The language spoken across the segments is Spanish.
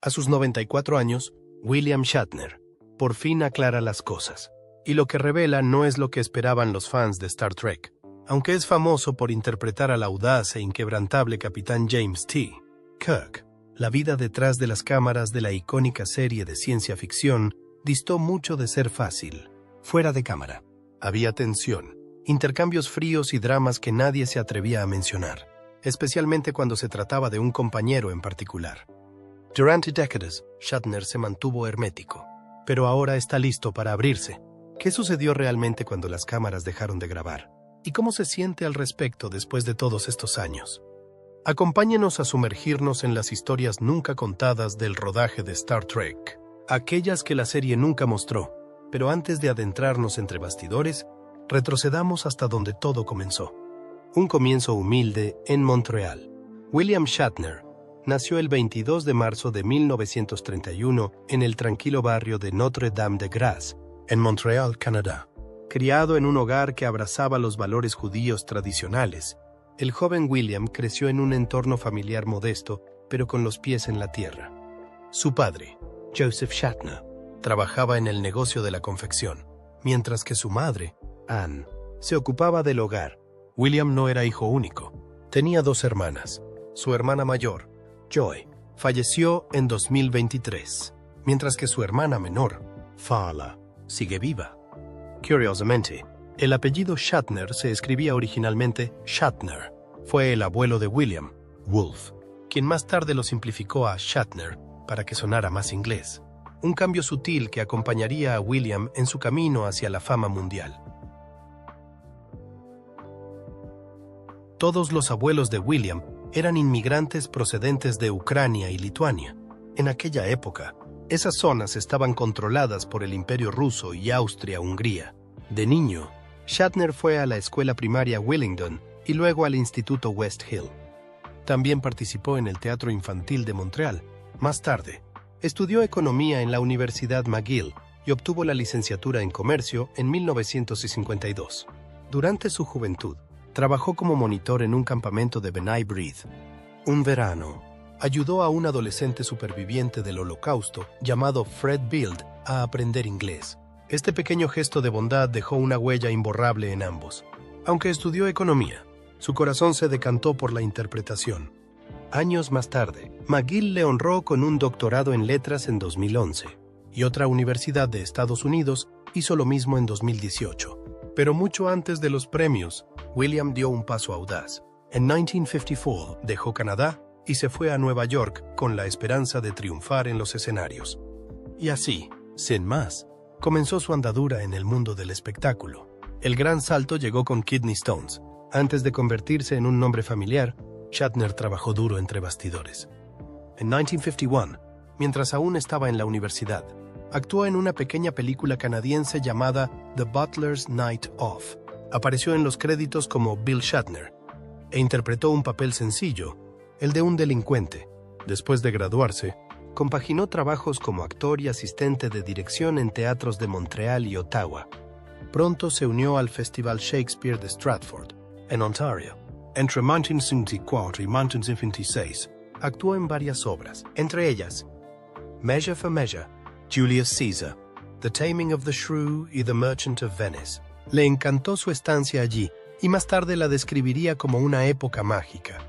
A sus 94 años, William Shatner por fin aclara las cosas, y lo que revela no es lo que esperaban los fans de Star Trek. Aunque es famoso por interpretar al audaz e inquebrantable capitán James T. Kirk, la vida detrás de las cámaras de la icónica serie de ciencia ficción distó mucho de ser fácil. Fuera de cámara, había tensión, intercambios fríos y dramas que nadie se atrevía a mencionar, especialmente cuando se trataba de un compañero en particular. Durante décadas, Shatner se mantuvo hermético, pero ahora está listo para abrirse. ¿Qué sucedió realmente cuando las cámaras dejaron de grabar? ¿Y cómo se siente al respecto después de todos estos años? Acompáñenos a sumergirnos en las historias nunca contadas del rodaje de Star Trek, aquellas que la serie nunca mostró. Pero antes de adentrarnos entre bastidores, retrocedamos hasta donde todo comenzó. Un comienzo humilde en Montreal. William Shatner nació el 22 de marzo de 1931 en el tranquilo barrio de Notre-Dame-de-Grâce, en Montreal, Canadá. Criado en un hogar que abrazaba los valores judíos tradicionales, el joven William creció en un entorno familiar modesto, pero con los pies en la tierra. Su padre, Joseph Shatner, trabajaba en el negocio de la confección, mientras que su madre, Anne, se ocupaba del hogar. William no era hijo único. Tenía dos hermanas. Su hermana mayor, Joy, falleció en 2023, mientras que su hermana menor, Fala, sigue viva. Curiosamente, el apellido Shatner se escribía originalmente Shatner. Fue el abuelo de William, Wolf, quien más tarde lo simplificó a Shatner para que sonara más inglés. Un cambio sutil que acompañaría a William en su camino hacia la fama mundial. Todos los abuelos de William eran inmigrantes procedentes de Ucrania y Lituania. En aquella época, esas zonas estaban controladas por el Imperio Ruso y Austria-Hungría. De niño, Shatner fue a la escuela primaria Willingdon y luego al Instituto West Hill. También participó en el Teatro Infantil de Montreal. Más tarde, estudió economía en la Universidad McGill y obtuvo la licenciatura en comercio en 1952. Durante su juventud, trabajó como monitor en un campamento de B'nai B'rith. Un verano, ayudó a un adolescente superviviente del Holocausto llamado Fred Bild a aprender inglés. Este pequeño gesto de bondad dejó una huella imborrable en ambos. Aunque estudió economía, su corazón se decantó por la interpretación. Años más tarde, McGill le honró con un doctorado en letras en 2011, y otra universidad de Estados Unidos hizo lo mismo en 2018. Pero mucho antes de los premios, William dio un paso audaz. En 1954 dejó Canadá y se fue a Nueva York con la esperanza de triunfar en los escenarios. Y así, sin más, comenzó su andadura en el mundo del espectáculo. El gran salto llegó con Kidney Stones. Antes de convertirse en un nombre familiar, Shatner trabajó duro entre bastidores. En 1951, mientras aún estaba en la universidad, actuó en una pequeña película canadiense llamada The Butler's Night Off. Apareció en los créditos como Bill Shatner e interpretó un papel sencillo, el de un delincuente. Después de graduarse, compaginó trabajos como actor y asistente de dirección en teatros de Montreal y Ottawa. Pronto se unió al Festival Shakespeare de Stratford, en Ontario. Entre 1954 y 1956, actuó en varias obras, entre ellas Measure for Measure, Julius Caesar, The Taming of the Shrew y The Merchant of Venice. Le encantó su estancia allí y más tarde la describiría como una época mágica.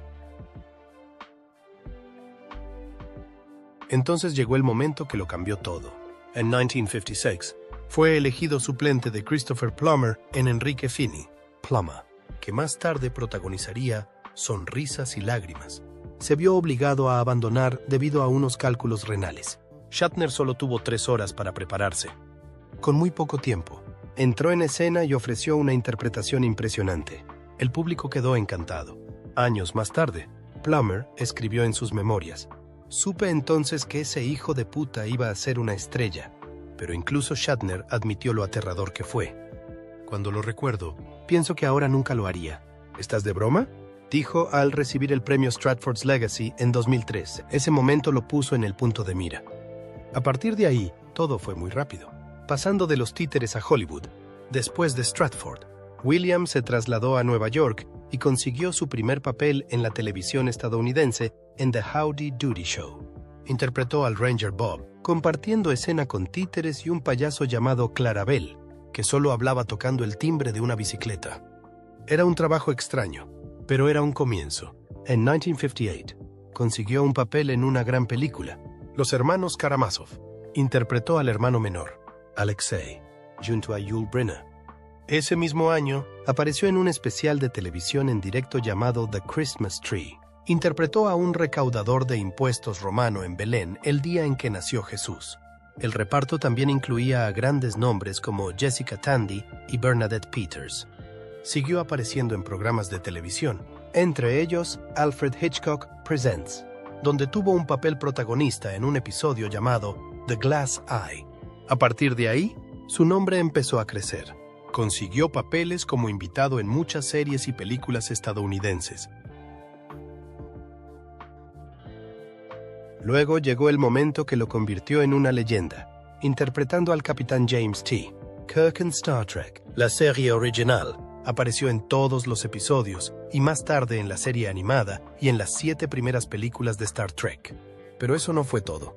Entonces llegó el momento que lo cambió todo. En 1956, fue elegido suplente de Christopher Plummer en Enrique Finney, Plummer, que más tarde protagonizaría Sonrisas y Lágrimas. Se vio obligado a abandonar debido a unos cálculos renales. Shatner solo tuvo 3 horas para prepararse. Con muy poco tiempo, entró en escena y ofreció una interpretación impresionante. El público quedó encantado. Años más tarde, Plummer escribió en sus memorias: "Supe entonces que ese hijo de puta iba a ser una estrella", pero incluso Shatner admitió lo aterrador que fue. "Cuando lo recuerdo, pienso que ahora nunca lo haría". ¿Estás de broma?, dijo al recibir el premio Stratford's Legacy en 2003. Ese momento lo puso en el punto de mira. A partir de ahí, todo fue muy rápido, pasando de los títeres a Hollywood. Después de Stratford, William se trasladó a Nueva York y consiguió su primer papel en la televisión estadounidense en The Howdy Doody Show. interpretó al Ranger Bob, compartiendo escena con títeres y un payaso llamado Clarabel, que solo hablaba tocando el timbre de una bicicleta. Era un trabajo extraño, pero era un comienzo. En 1958, consiguió un papel en una gran película, Los Hermanos Karamazov. Interpretó al hermano menor, Alexei, junto a Yul Brynner. Ese mismo año, apareció en un especial de televisión en directo llamado The Christmas Tree. Interpretó a un recaudador de impuestos romano en Belén el día en que nació Jesús. El reparto también incluía a grandes nombres como Jessica Tandy y Bernadette Peters. Siguió apareciendo en programas de televisión, entre ellos Alfred Hitchcock Presents, donde tuvo un papel protagonista en un episodio llamado The Glass Eye. A partir de ahí, su nombre empezó a crecer. Consiguió papeles como invitado en muchas series y películas estadounidenses. Luego llegó el momento que lo convirtió en una leyenda, interpretando al Capitán James T. Kirk en Star Trek. La serie original apareció en todos los episodios y más tarde en la serie animada y en las 7 primeras películas de Star Trek. Pero eso no fue todo.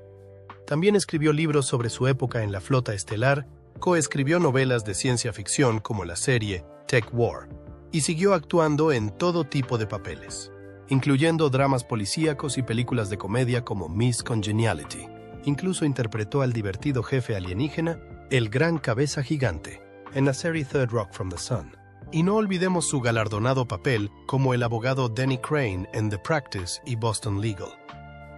También escribió libros sobre su época en la flota estelar, coescribió novelas de ciencia ficción como la serie Tech War y siguió actuando en todo tipo de papeles, incluyendo dramas policíacos y películas de comedia como Miss Congeniality. Incluso interpretó al divertido jefe alienígena, el Gran Cabeza Gigante, en la serie Third Rock from the Sun. Y no olvidemos su galardonado papel como el abogado Denny Crane en The Practice y Boston Legal.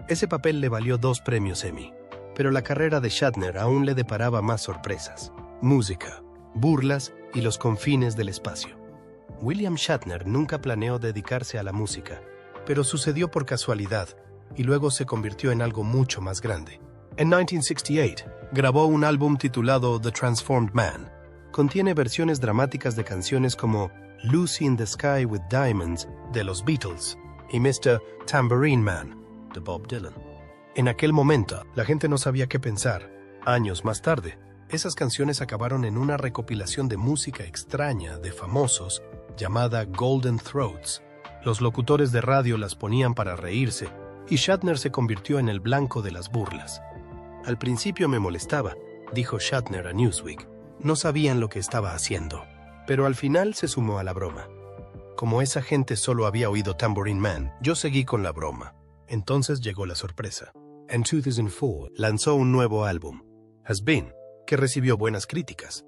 Ese papel le valió 2 premios Emmy, pero la carrera de Shatner aún le deparaba más sorpresas: música, burlas y los confines del espacio. William Shatner nunca planeó dedicarse a la música, pero sucedió por casualidad y luego se convirtió en algo mucho más grande. En 1968, grabó un álbum titulado The Transformed Man. Contiene versiones dramáticas de canciones como Lucy in the Sky with Diamonds de los Beatles y Mr. Tambourine Man de Bob Dylan. En aquel momento, la gente no sabía qué pensar. Años más tarde, esas canciones acabaron en una recopilación de música extraña de famosos llamada Golden Throats. Los locutores de radio las ponían para reírse y Shatner se convirtió en el blanco de las burlas. Al principio me molestaba, dijo Shatner a Newsweek. No sabían lo que estaba haciendo, pero al final se sumó a la broma. Como esa gente solo había oído Tambourine Man, yo seguí con la broma. Entonces llegó la sorpresa. En 2004 lanzó un nuevo álbum, Has Been, que recibió buenas críticas.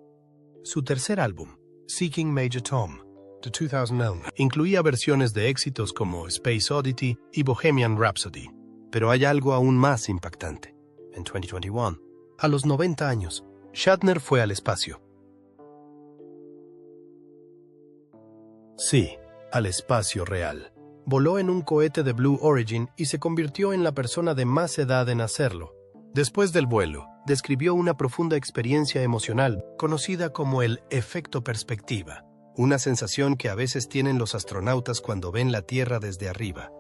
Su tercer álbum, Seeking Major Tom, de 2011, incluía versiones de éxitos como Space Oddity y Bohemian Rhapsody. Pero hay algo aún más impactante. En 2021, a los 90 años, Shatner fue al espacio. Sí, al espacio real. Voló en un cohete de Blue Origin y se convirtió en la persona de más edad en hacerlo. Después del vuelo, describió una profunda experiencia emocional conocida como el efecto perspectiva, una sensación que a veces tienen los astronautas cuando ven la Tierra desde arriba.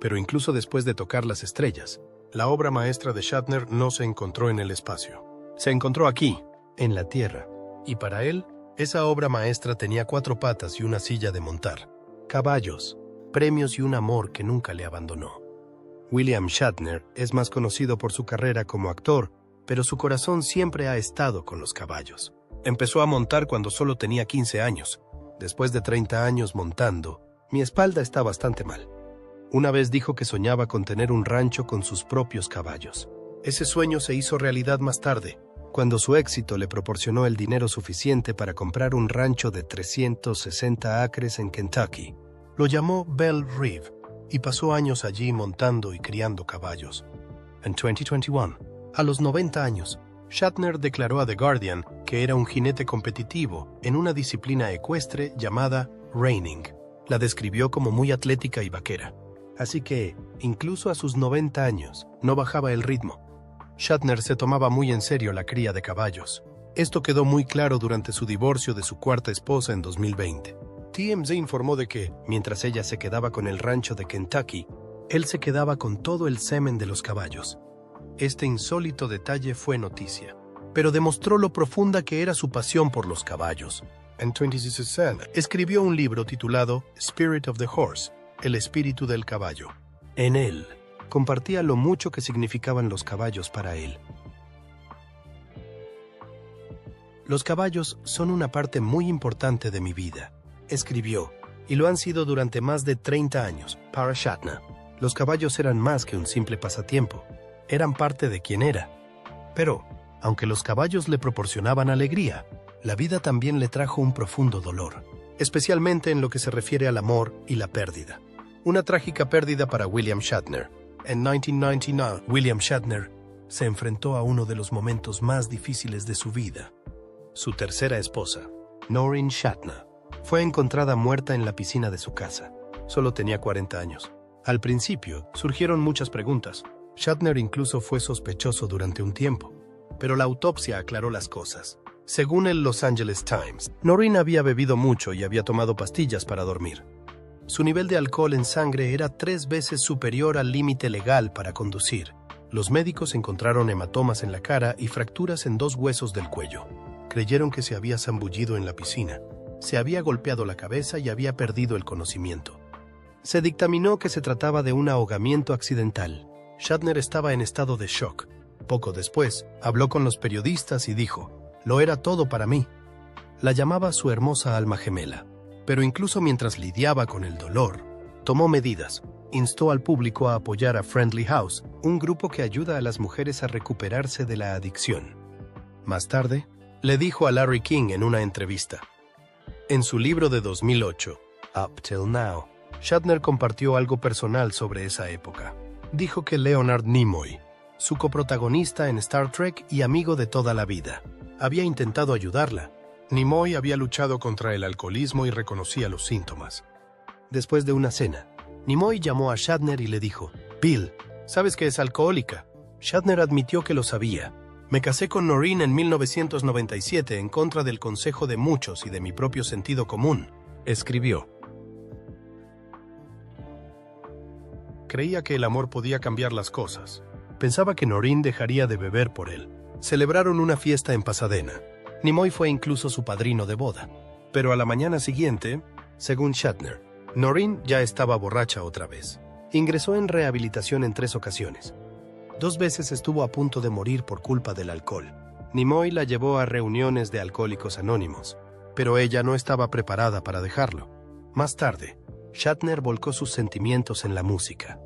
Pero incluso después de tocar las estrellas, la obra maestra de Shatner no se encontró en el espacio. Se encontró aquí, en la Tierra, y para él, esa obra maestra tenía 4 patas y una silla de montar, caballos, premios y un amor que nunca le abandonó. William Shatner es más conocido por su carrera como actor, pero su corazón siempre ha estado con los caballos. Empezó a montar cuando solo tenía 15 años. Después de 30 años montando, mi espalda está bastante mal. Una vez dijo que soñaba con tener un rancho con sus propios caballos. Ese sueño se hizo realidad más tarde, cuando su éxito le proporcionó el dinero suficiente para comprar un rancho de 360 acres en Kentucky. Lo llamó Belle Reve y pasó años allí montando y criando caballos. En 2021, a los 90 años, Shatner declaró a The Guardian que era un jinete competitivo en una disciplina ecuestre llamada reining. La describió como muy atlética y vaquera. Así que, incluso a sus 90 años, no bajaba el ritmo. Shatner se tomaba muy en serio la cría de caballos. Esto quedó muy claro durante su divorcio de su cuarta esposa en 2020. TMZ informó de que, mientras ella se quedaba con el rancho de Kentucky, él se quedaba con todo el semen de los caballos. Este insólito detalle fue noticia, pero demostró lo profunda que era su pasión por los caballos. En 2016, escribió un libro titulado Spirit of the Horse, El espíritu del caballo. En él, compartía lo mucho que significaban los caballos para él. Los caballos son una parte muy importante de mi vida, escribió, y lo han sido durante más de 30 años, para Shatner. Los caballos eran más que un simple pasatiempo, eran parte de quien era. Pero, aunque los caballos le proporcionaban alegría, la vida también le trajo un profundo dolor, especialmente en lo que se refiere al amor y la pérdida. Una trágica pérdida para William Shatner. En 1999, William Shatner se enfrentó a uno de los momentos más difíciles de su vida. Su tercera esposa, Noreen Shatner, fue encontrada muerta en la piscina de su casa. Solo tenía 40 años. Al principio, surgieron muchas preguntas. Shatner incluso fue sospechoso durante un tiempo, pero la autopsia aclaró las cosas. Según el Los Angeles Times, Noreen había bebido mucho y había tomado pastillas para dormir. Su nivel de alcohol en sangre era 3 veces superior al límite legal para conducir. Los médicos encontraron hematomas en la cara y fracturas en 2 huesos del cuello. Creyeron que se había zambullido en la piscina. Se había golpeado la cabeza y había perdido el conocimiento. Se dictaminó que se trataba de un ahogamiento accidental. Shatner estaba en estado de shock. Poco después, habló con los periodistas y dijo: «Lo era todo para mí». La llamaba su hermosa alma gemela. Pero incluso mientras lidiaba con el dolor, tomó medidas. Instó al público a apoyar a Friendly House, un grupo que ayuda a las mujeres a recuperarse de la adicción. Más tarde, le dijo a Larry King en una entrevista. En su libro de 2008, Up Till Now, Shatner compartió algo personal sobre esa época. Dijo que Leonard Nimoy, su coprotagonista en Star Trek y amigo de toda la vida, había intentado ayudarla. Nimoy había luchado contra el alcoholismo y reconocía los síntomas. Después de una cena, Nimoy llamó a Shatner y le dijo: «Bill, ¿sabes que es alcohólica?». Shatner admitió que lo sabía. «Me casé con Noreen en 1997 en contra del consejo de muchos y de mi propio sentido común», escribió. Creía que el amor podía cambiar las cosas. Pensaba que Noreen dejaría de beber por él. Celebraron una fiesta en Pasadena. Nimoy fue incluso su padrino de boda. Pero a la mañana siguiente, según Shatner, Noreen ya estaba borracha otra vez. Ingresó en rehabilitación en 3 ocasiones. 2 veces estuvo a punto de morir por culpa del alcohol. Nimoy la llevó a reuniones de alcohólicos anónimos, pero ella no estaba preparada para dejarlo. Más tarde, Shatner volcó sus sentimientos en la música.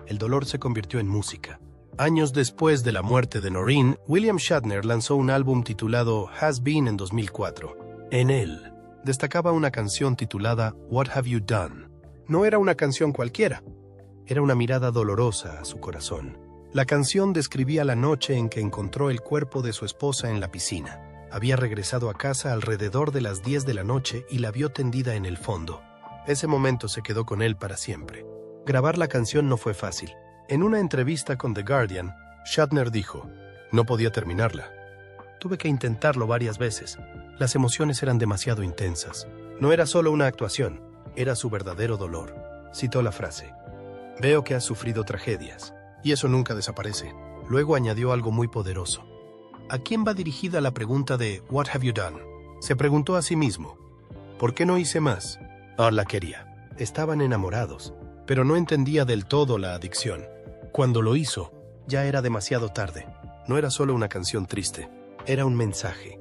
El dolor se convirtió en música. Años después de la muerte de Noreen, William Shatner lanzó un álbum titulado Has Been en 2004. En él, destacaba una canción titulada What Have You Done. No era una canción cualquiera. Era una mirada dolorosa a su corazón. La canción describía la noche en que encontró el cuerpo de su esposa en la piscina. Había regresado a casa alrededor de las 10 de la noche y la vio tendida en el fondo. Ese momento se quedó con él para siempre. Grabar la canción no fue fácil. En una entrevista con The Guardian, Shatner dijo: «No podía terminarla. Tuve que intentarlo varias veces. Las emociones eran demasiado intensas. No era solo una actuación, era su verdadero dolor». Citó la frase: «Veo que has sufrido tragedias, y eso nunca desaparece». Luego añadió algo muy poderoso. ¿A quién va dirigida la pregunta de «What have you done?» Se preguntó a sí mismo: ¿por qué no hice más? La quería. Estaban enamorados, pero no entendía del todo la adicción. Cuando lo hizo, ya era demasiado tarde. No era solo una canción triste, era un mensaje.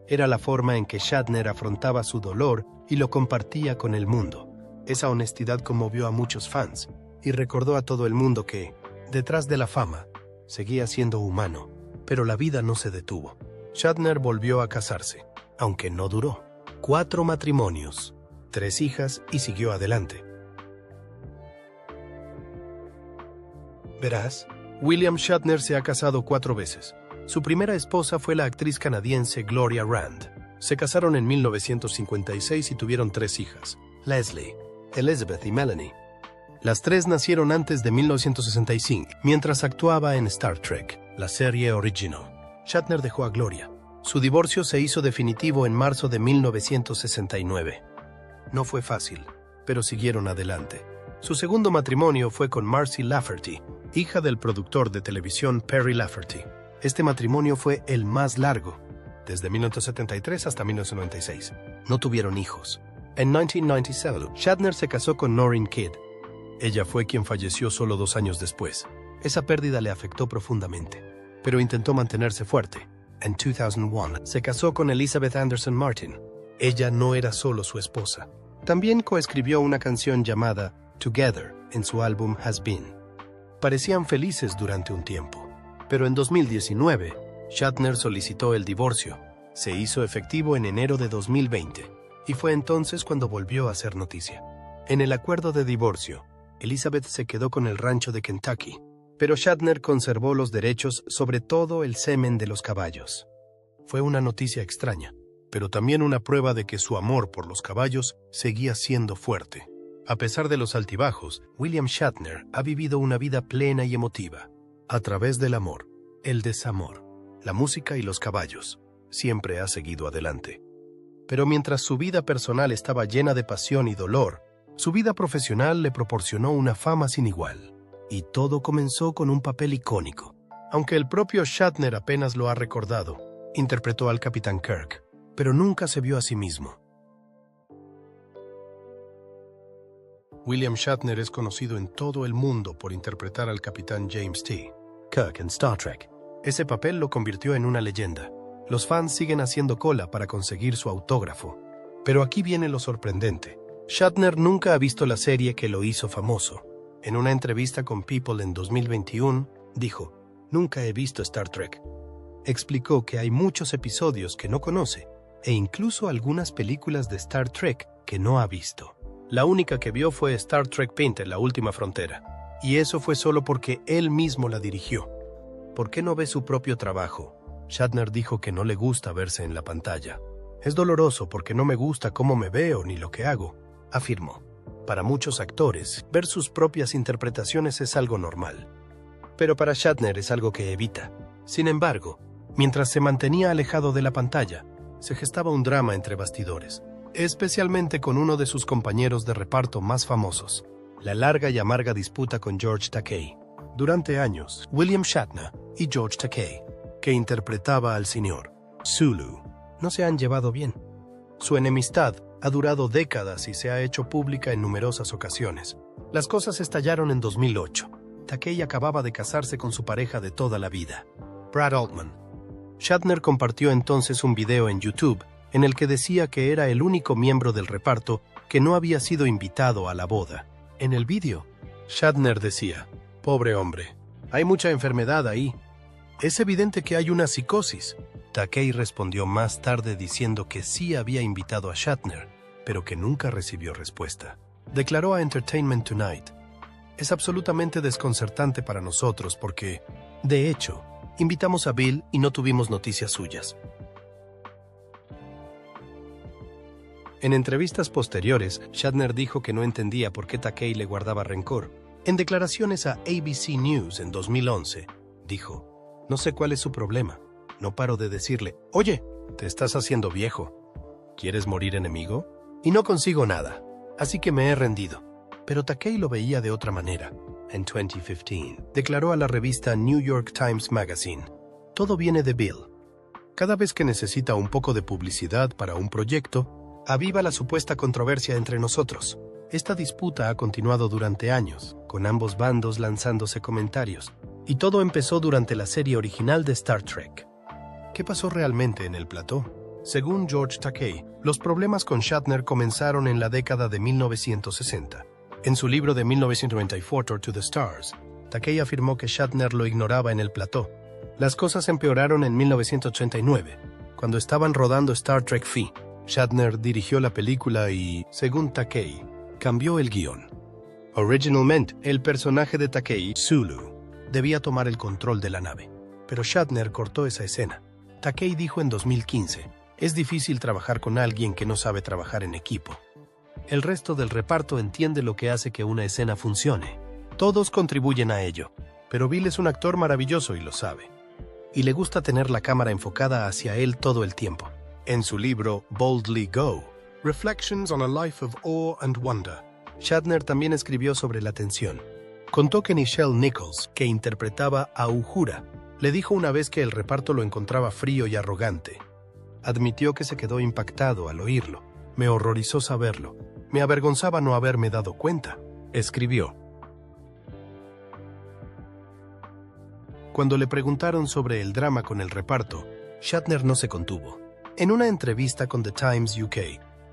Era la forma en que Shatner afrontaba su dolor y lo compartía con el mundo. Esa honestidad conmovió a muchos fans y recordó a todo el mundo que, detrás de la fama, seguía siendo humano, pero la vida no se detuvo. Shatner volvió a casarse, aunque no duró. 4 matrimonios, 3 hijas y siguió adelante. Verás, William Shatner se ha casado 4 veces. Su primera esposa fue la actriz canadiense Gloria Rand. Se casaron en 1956 y tuvieron 3 hijas: Leslie, Elizabeth y Melanie. Las 3 nacieron antes de 1965, mientras actuaba en Star Trek, la serie original. Shatner dejó a Gloria. Su divorcio se hizo definitivo en marzo de 1969. No fue fácil, pero siguieron adelante. Su segundo matrimonio fue con Marcy Lafferty, hija del productor de televisión Perry Lafferty. Este matrimonio fue el más largo, desde 1973 hasta 1996. No tuvieron hijos. En 1997, Shatner se casó con Noreen Kidd. Ella fue quien falleció solo 2 años después. Esa pérdida le afectó profundamente, pero intentó mantenerse fuerte. En 2001, se casó con Elizabeth Anderson Martin. Ella no era solo su esposa. También coescribió una canción llamada Together en su álbum Has Been. Parecían felices durante un tiempo, pero en 2019, Shatner solicitó el divorcio. Se hizo efectivo en enero de 2020, y fue entonces cuando volvió a ser noticia. En el acuerdo de divorcio, Elizabeth se quedó con el rancho de Kentucky, pero Shatner conservó los derechos sobre todo el semen de los caballos. Fue una noticia extraña, pero también una prueba de que su amor por los caballos seguía siendo fuerte. A pesar de los altibajos, William Shatner ha vivido una vida plena y emotiva. A través del amor, el desamor, la música y los caballos, siempre ha seguido adelante. Pero mientras su vida personal estaba llena de pasión y dolor, su vida profesional le proporcionó una fama sin igual. Y todo comenzó con un papel icónico. Aunque el propio Shatner apenas lo ha recordado, interpretó al Capitán Kirk, pero nunca se vio a sí mismo. William Shatner es conocido en todo el mundo por interpretar al Capitán James T. Kirk en Star Trek. Ese papel lo convirtió en una leyenda. Los fans siguen haciendo cola para conseguir su autógrafo. Pero aquí viene lo sorprendente. Shatner nunca ha visto la serie que lo hizo famoso. En una entrevista con People en 2021, dijo, «Nunca he visto Star Trek». Explicó que hay muchos episodios que no conoce, e incluso algunas películas de Star Trek que no ha visto. La única que vio fue Star Trek Panther, La Última Frontera, y eso fue solo porque él mismo la dirigió. ¿Por qué no ve su propio trabajo? Shatner dijo que no le gusta verse en la pantalla. «Es doloroso porque no me gusta cómo me veo ni lo que hago», afirmó. Para muchos actores, ver sus propias interpretaciones es algo normal. Pero para Shatner es algo que evita. Sin embargo, mientras se mantenía alejado de la pantalla, se gestaba un drama entre bastidores, especialmente con uno de sus compañeros de reparto más famosos, la larga y amarga disputa con George Takei. Durante años, William Shatner y George Takei, que interpretaba al señor Sulu, no se han llevado bien. Su enemistad ha durado décadas y se ha hecho pública en numerosas ocasiones. Las cosas estallaron en 2008. Takei acababa de casarse con su pareja de toda la vida, Brad Altman. Shatner compartió entonces un video en YouTube en el que decía que era el único miembro del reparto que no había sido invitado a la boda. En el video, Shatner decía, «Pobre hombre, hay mucha enfermedad ahí. Es evidente que hay una psicosis». Takei respondió más tarde diciendo que sí había invitado a Shatner, pero que nunca recibió respuesta. Declaró a Entertainment Tonight, «Es absolutamente desconcertante para nosotros porque, de hecho, invitamos a Bill y no tuvimos noticias suyas». En entrevistas posteriores, Shatner dijo que no entendía por qué Takei le guardaba rencor. En declaraciones a ABC News en 2011, dijo, «No sé cuál es su problema. No paro de decirle, oye, te estás haciendo viejo. ¿Quieres morir enemigo? Y no consigo nada, así que me he rendido». Pero Takei lo veía de otra manera. En 2015, declaró a la revista New York Times Magazine, «Todo viene de Bill. Cada vez que necesita un poco de publicidad para un proyecto, aviva la supuesta controversia entre nosotros. Esta disputa ha continuado durante años, con ambos bandos lanzándose comentarios, y todo empezó durante la serie original de Star Trek». ¿Qué pasó realmente en el plató? Según George Takei, los problemas con Shatner comenzaron en la década de 1960. En su libro de 1994, To the Stars, Takei afirmó que Shatner lo ignoraba en el plató. Las cosas empeoraron en 1989, cuando estaban rodando Star Trek V. Shatner dirigió la película y, según Takei, cambió el guión. Originalmente, el personaje de Takei, Sulu, debía tomar el control de la nave, pero Shatner cortó esa escena. Takei dijo en 2015, «Es difícil trabajar con alguien que no sabe trabajar en equipo. El resto del reparto entiende lo que hace que una escena funcione. Todos contribuyen a ello, pero Bill es un actor maravilloso y lo sabe. Y le gusta tener la cámara enfocada hacia él todo el tiempo». En su libro Boldly Go, Reflections on a Life of Awe and Wonder, Shatner también escribió sobre la tensión. Contó que Nichelle Nichols, que interpretaba a Uhura, le dijo una vez que el reparto lo encontraba frío y arrogante. Admitió que se quedó impactado al oírlo. «Me horrorizó saberlo. Me avergonzaba no haberme dado cuenta», escribió. Cuando le preguntaron sobre el drama con el reparto, Shatner no se contuvo. En una entrevista con The Times UK,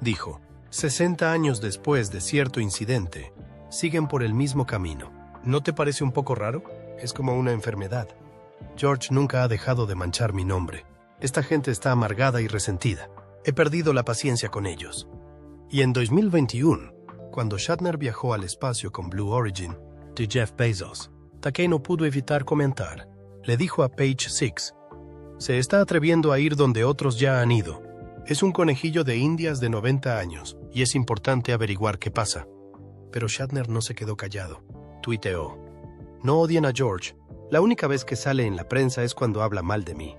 dijo: 60 años después de cierto incidente, siguen por el mismo camino. ¿No te parece un poco raro? Es como una enfermedad. George nunca ha dejado de manchar mi nombre. Esta gente está amargada y resentida. He perdido la paciencia con ellos. Y en 2021, cuando Shatner viajó al espacio con Blue Origin de Jeff Bezos, Takei no pudo evitar comentar. Le dijo a Page Six: se está atreviendo a ir donde otros ya han ido. Es un conejillo de indias de 90 años y es importante averiguar qué pasa. Pero Shatner no se quedó callado. Tuiteó: no odien a George. La única vez que sale en la prensa es cuando habla mal de mí.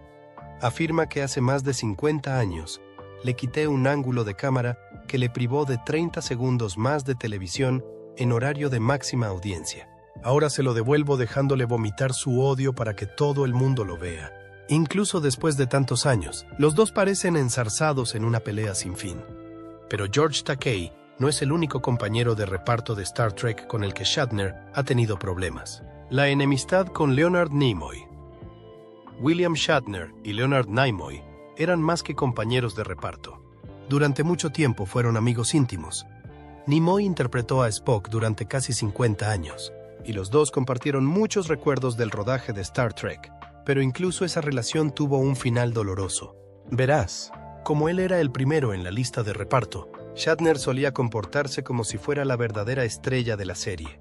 Afirma que hace más de 50 años le quité un ángulo de cámara que le privó de 30 segundos más de televisión en horario de máxima audiencia. Ahora se lo devuelvo dejándole vomitar su odio para que todo el mundo lo vea. Incluso después de tantos años, los dos parecen enzarzados en una pelea sin fin. Pero George Takei no es el único compañero de reparto de Star Trek con el que Shatner ha tenido problemas. La enemistad con Leonard Nimoy. William Shatner y Leonard Nimoy eran más que compañeros de reparto. Durante mucho tiempo fueron amigos íntimos. Nimoy interpretó a Spock durante casi 50 años, y los dos compartieron muchos recuerdos del rodaje de Star Trek, pero incluso esa relación tuvo un final doloroso. Verás, como él era el primero en la lista de reparto, Shatner solía comportarse como si fuera la verdadera estrella de la serie.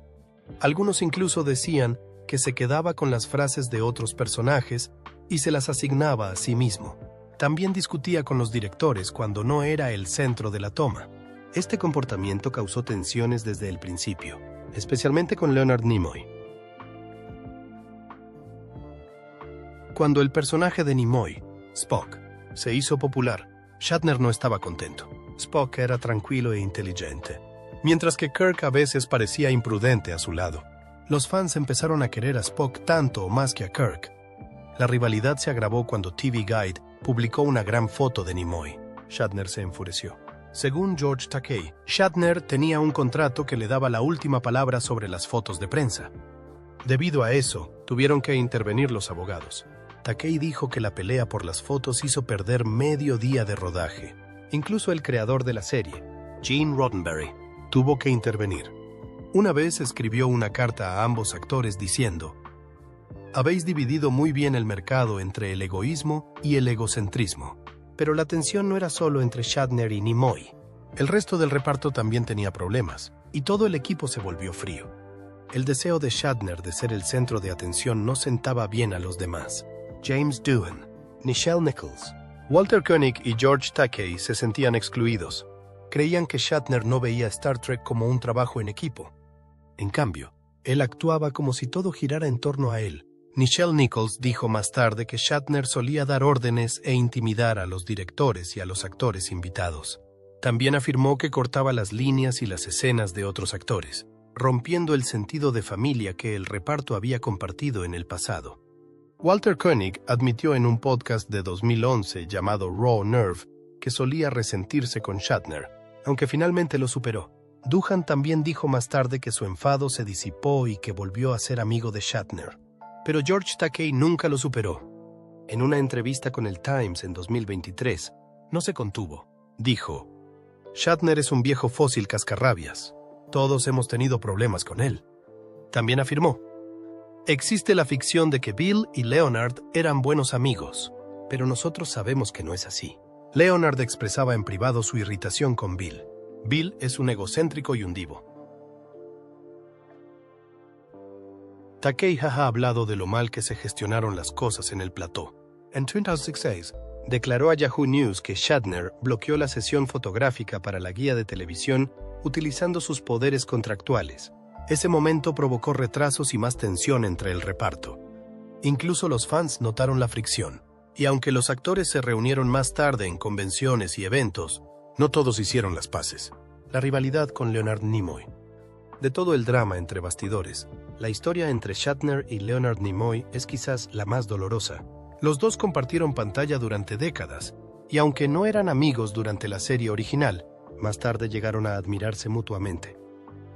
Algunos incluso decían que se quedaba con las frases de otros personajes y se las asignaba a sí mismo. También discutía con los directores cuando no era el centro de la toma. Este comportamiento causó tensiones desde el principio, especialmente con Leonard Nimoy. Cuando el personaje de Nimoy, Spock, se hizo popular, Shatner no estaba contento. Spock era tranquilo e inteligente, mientras que Kirk a veces parecía imprudente a su lado. Los fans empezaron a querer a Spock tanto o más que a Kirk. La rivalidad se agravó cuando TV Guide publicó una gran foto de Nimoy. Shatner se enfureció. Según George Takei, Shatner tenía un contrato que le daba la última palabra sobre las fotos de prensa. Debido a eso, tuvieron que intervenir los abogados. Takei dijo que la pelea por las fotos hizo perder medio día de rodaje. Incluso el creador de la serie, Gene Roddenberry, tuvo que intervenir. Una vez escribió una carta a ambos actores diciendo: habéis dividido muy bien el mercado entre el egoísmo y el egocentrismo. Pero la tensión no era solo entre Shatner y Nimoy. El resto del reparto también tenía problemas, y todo el equipo se volvió frío. El deseo de Shatner de ser el centro de atención no sentaba bien a los demás. James Doohan, Nichelle Nichols, Walter Koenig y George Takei se sentían excluidos. Creían que Shatner no veía Star Trek como un trabajo en equipo. En cambio, él actuaba como si todo girara en torno a él. Nichelle Nichols dijo más tarde que Shatner solía dar órdenes e intimidar a los directores y a los actores invitados. También afirmó que cortaba las líneas y las escenas de otros actores, rompiendo el sentido de familia que el reparto había compartido en el pasado. Walter Koenig admitió en un podcast de 2011 llamado Raw Nerve que solía resentirse con Shatner, aunque finalmente lo superó. Doohan también dijo más tarde que su enfado se disipó y que volvió a ser amigo de Shatner. Pero George Takei nunca lo superó. En una entrevista con el Times en 2023, no se contuvo. Dijo: Shatner es un viejo fósil cascarrabias. Todos hemos tenido problemas con él. También afirmó: existe la ficción de que Bill y Leonard eran buenos amigos, pero nosotros sabemos que no es así. Leonard expresaba en privado su irritación con Bill. Bill es un egocéntrico y un divo. Takei ha hablado de lo mal que se gestionaron las cosas en el plató. En 2006, declaró a Yahoo News que Shatner bloqueó la sesión fotográfica para la guía de televisión utilizando sus poderes contractuales. Ese momento provocó retrasos y más tensión entre el reparto. Incluso los fans notaron la fricción. Y aunque los actores se reunieron más tarde en convenciones y eventos, no todos hicieron las paces. La rivalidad con Leonard Nimoy. De todo el drama entre bastidores, la historia entre Shatner y Leonard Nimoy es quizás la más dolorosa. Los dos compartieron pantalla durante décadas, y aunque no eran amigos durante la serie original, más tarde llegaron a admirarse mutuamente.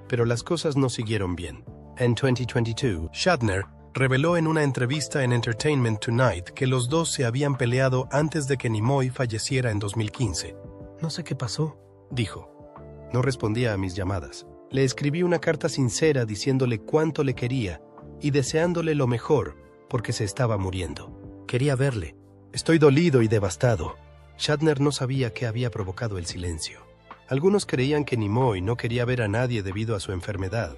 Pero las cosas no siguieron bien. En 2022, Shatner reveló en una entrevista en Entertainment Tonight que los dos se habían peleado antes de que Nimoy falleciera en 2015. «No sé qué pasó», dijo. «No respondía a mis llamadas. Le escribí una carta sincera diciéndole cuánto le quería y deseándole lo mejor porque se estaba muriendo. Quería verle. Estoy dolido y devastado». Shatner no sabía qué había provocado el silencio. Algunos creían que Nimoy no quería ver a nadie debido a su enfermedad.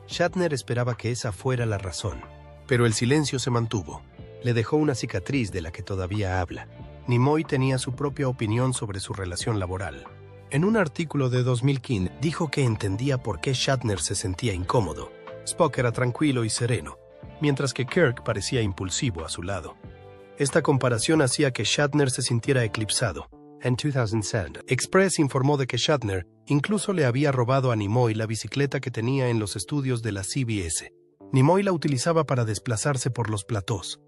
Shatner esperaba que esa fuera la razón, pero el silencio se mantuvo. Le dejó una cicatriz de la que todavía habla. Nimoy tenía su propia opinión sobre su relación laboral. En un artículo de 2015 dijo que entendía por qué Shatner se sentía incómodo. Spock era tranquilo y sereno, mientras que Kirk parecía impulsivo a su lado. Esta comparación hacía que Shatner se sintiera eclipsado. En 2007, Express informó de que Shatner incluso le había robado a Nimoy la bicicleta que tenía en los estudios de la CBS. Nimoy la utilizaba para desplazarse por los platós.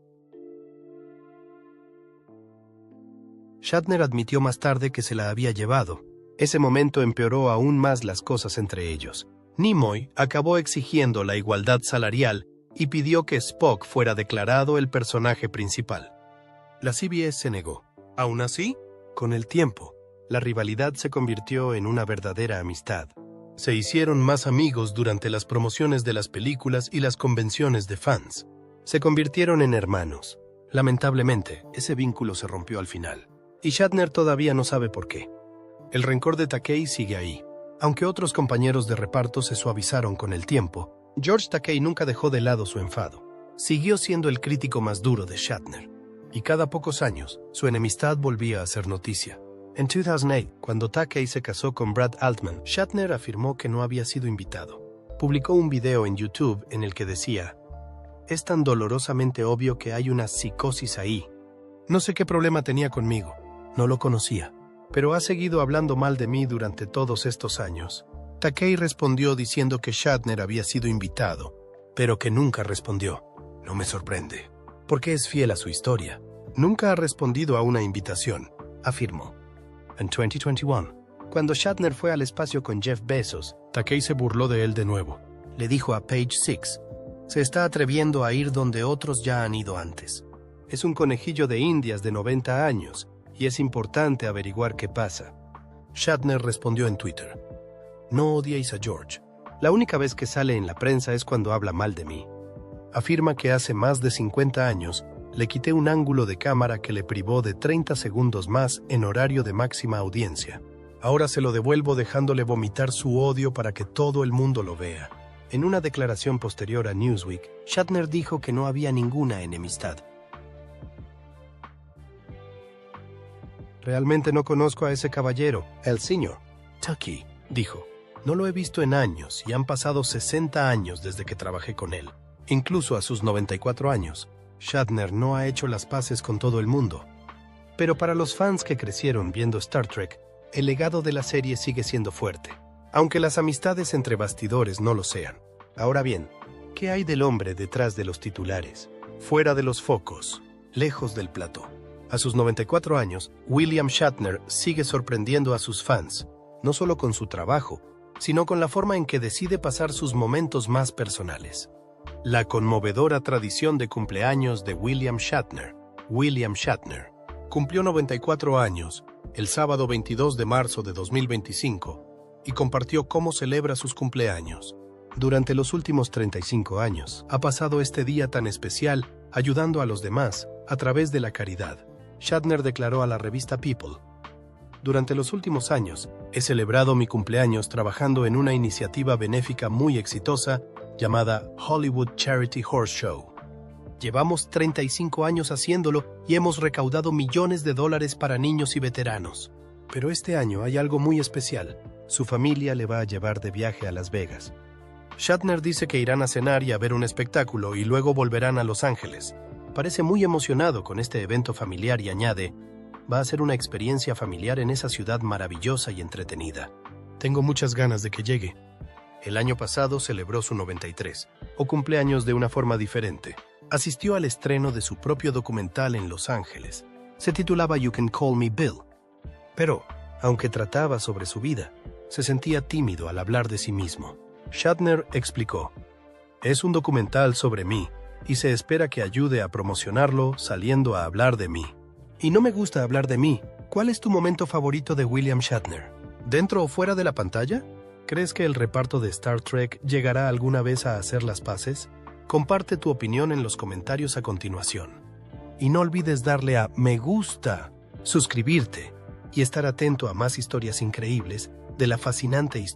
Shatner admitió más tarde que se la había llevado. Ese momento empeoró aún más las cosas entre ellos. Nimoy acabó exigiendo la igualdad salarial y pidió que Spock fuera declarado el personaje principal. La CBS se negó. Aún así, con el tiempo, la rivalidad se convirtió en una verdadera amistad. Se hicieron más amigos durante las promociones de las películas y las convenciones de fans. Se convirtieron en hermanos. Lamentablemente, ese vínculo se rompió al final. Y Shatner todavía no sabe por qué. El rencor de Takei sigue ahí. Aunque otros compañeros de reparto se suavizaron con el tiempo, George Takei nunca dejó de lado su enfado. Siguió siendo el crítico más duro de Shatner. Y cada pocos años, su enemistad volvía a ser noticia. En 2008, cuando Takei se casó con Brad Altman, Shatner afirmó que no había sido invitado. Publicó un video en YouTube en el que decía: «Es tan dolorosamente obvio que hay una psicosis ahí. No sé qué problema tenía conmigo. No lo conocía. Pero ha seguido hablando mal de mí durante todos estos años». Takei respondió diciendo que Shatner había sido invitado, pero que nunca respondió. «No me sorprende, porque es fiel a su historia. Nunca ha respondido a una invitación», afirmó. En 2021, cuando Shatner fue al espacio con Jeff Bezos, Takei se burló de él de nuevo. Le dijo a Page Six: «Se está atreviendo a ir donde otros ya han ido antes. Es un conejillo de indias de 90 años y es importante averiguar qué pasa». Shatner respondió en Twitter: «No odiéis a George. La única vez que sale en la prensa es cuando habla mal de mí». Afirma que hace más de 50 años le quité un ángulo de cámara que le privó de 30 segundos más en horario de máxima audiencia. Ahora se lo devuelvo dejándole vomitar su odio para que todo el mundo lo vea. En una declaración posterior a Newsweek, Shatner dijo que no había ninguna enemistad. «Realmente no conozco a ese caballero, el señor Takei», dijo. «No lo he visto en años y han pasado 60 años desde que trabajé con él. Incluso a sus 94 años, Shatner no ha hecho las paces con todo el mundo. Pero para los fans que crecieron viendo Star Trek, el legado de la serie sigue siendo fuerte, aunque las amistades entre bastidores no lo sean. Ahora bien, ¿qué hay del hombre detrás de los titulares? Fuera de los focos, lejos del plató. A sus 94 años, William Shatner sigue sorprendiendo a sus fans, no solo con su trabajo, sino con la forma en que decide pasar sus momentos más personales. La conmovedora tradición de cumpleaños de William Shatner. William Shatner cumplió 94 años el sábado 22 de marzo de 2025 y compartió cómo celebra sus cumpleaños. Durante los últimos 35 años ha pasado este día tan especial ayudando a los demás a través de la caridad. Shatner declaró a la revista People: «Durante los últimos años he celebrado mi cumpleaños trabajando en una iniciativa benéfica muy exitosa llamada Hollywood Charity Horse Show. Llevamos 35 años haciéndolo y hemos recaudado millones de dólares para niños y veteranos. Pero este año hay algo muy especial. Su familia le va a llevar de viaje a Las Vegas». Shatner dice que irán a cenar y a ver un espectáculo y luego volverán a Los Ángeles. Parece muy emocionado con este evento familiar y añade: «Va a ser una experiencia familiar en esa ciudad maravillosa y entretenida. Tengo muchas ganas de que llegue». El año pasado celebró su 93, o cumpleaños de una forma diferente. Asistió al estreno de su propio documental en Los Ángeles. Se titulaba You Can Call Me Bill. Pero, aunque trataba sobre su vida, se sentía tímido al hablar de sí mismo. Shatner explicó: «Es un documental sobre mí, y se espera que ayude a promocionarlo saliendo a hablar de mí. Y no me gusta hablar de mí. ¿Cuál es tu momento favorito de William Shatner? ¿Dentro o fuera de la pantalla? ¿Crees que el reparto de Star Trek llegará alguna vez a hacer las paces? Comparte tu opinión en los comentarios a continuación. Y no olvides darle a me gusta, suscribirte y estar atento a más historias increíbles de la fascinante historia